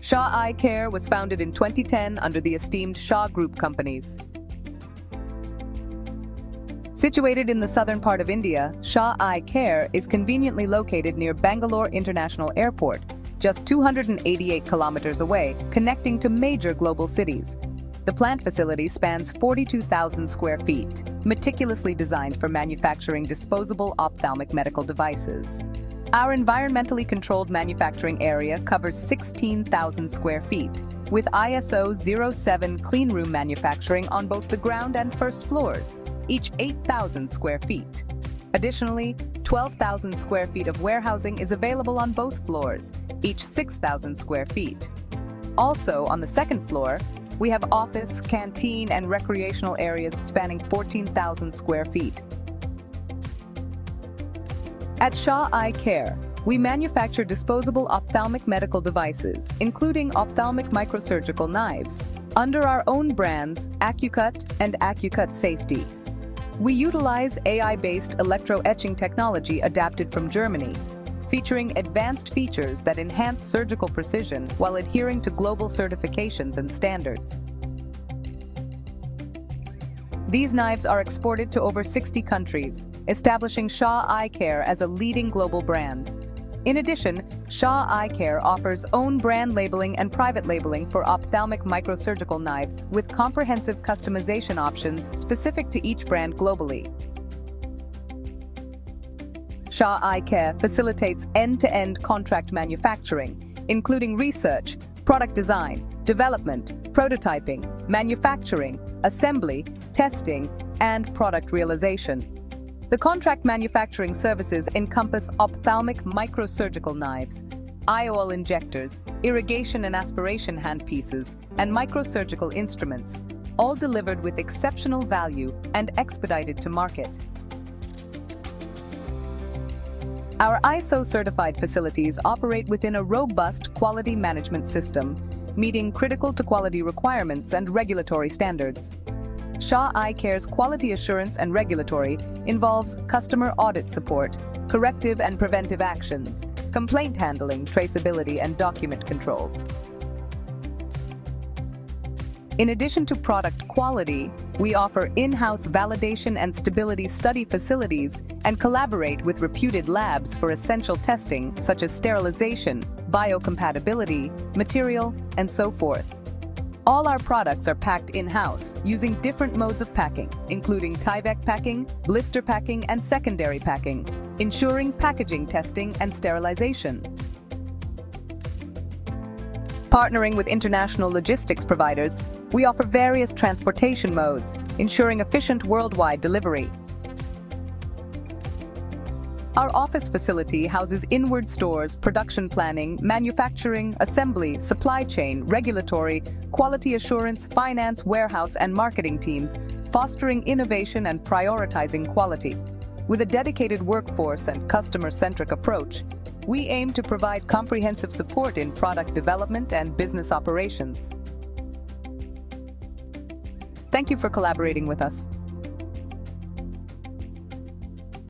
Shah Eye Care was founded in 2010 under the esteemed Shah Group companies. Situated in the southern part of India, Shah Eye Care is conveniently located near Bangalore International Airport, just 288 kilometers away, connecting to major global cities. The plant facility spans 42,000 square feet, meticulously designed for manufacturing disposable ophthalmic medical devices. Our environmentally controlled manufacturing area covers 16,000 square feet, with ISO 07 cleanroom manufacturing on both the ground and first floors, each 8,000 square feet. Additionally, 12,000 square feet of warehousing is available on both floors, each 6,000 square feet. Also, on the second floor, we have office, canteen, and recreational areas spanning 14,000 square feet. At Shah Eye Care, we manufacture disposable ophthalmic medical devices, including Ophthalmic Micro Surgical Knives, under our own brands Acucut and Acucut Safety. We utilize AI-based electro-etching technology adapted from Germany, featuring advanced features that enhance surgical precision while adhering to global certifications and standards. These knives are exported to over 60 countries, establishing Shah Eye Care as a leading global brand. In addition, Shah Eye Care offers own brand labeling and private labeling for ophthalmic microsurgical knives with comprehensive customization options specific to each brand globally. Shah Eye Care facilitates end-to-end contract manufacturing, including research, product design, development, prototyping, manufacturing, assembly, testing, and product realization. The contract manufacturing services encompass ophthalmic microsurgical knives, IOL injectors, irrigation and aspiration handpieces, and microsurgical instruments, all delivered with exceptional value and expedited to market. Our ISO-certified facilities operate within a robust quality management system, meeting critical to quality requirements and regulatory standards. Shah Eye Care's quality assurance and regulatory involves customer audit support, corrective and preventive actions, complaint handling, traceability, and document controls. In addition to product quality, we offer in-house validation and stability study facilities and collaborate with reputed labs for essential testing such as sterilization, biocompatibility, material, and so forth. All our products are packed in-house using different modes of packing, including Tyvek packing, blister packing, and secondary packing, ensuring packaging testing and sterilization. Partnering with international logistics providers, we offer various transportation modes, ensuring efficient worldwide delivery. Our office facility houses inward stores, production planning, manufacturing, assembly, supply chain, regulatory, quality assurance, finance, warehouse, and marketing teams, fostering innovation and prioritizing quality. With a dedicated workforce and customer-centric approach, we aim to provide comprehensive support in product development and business operations. Thank you for collaborating with us.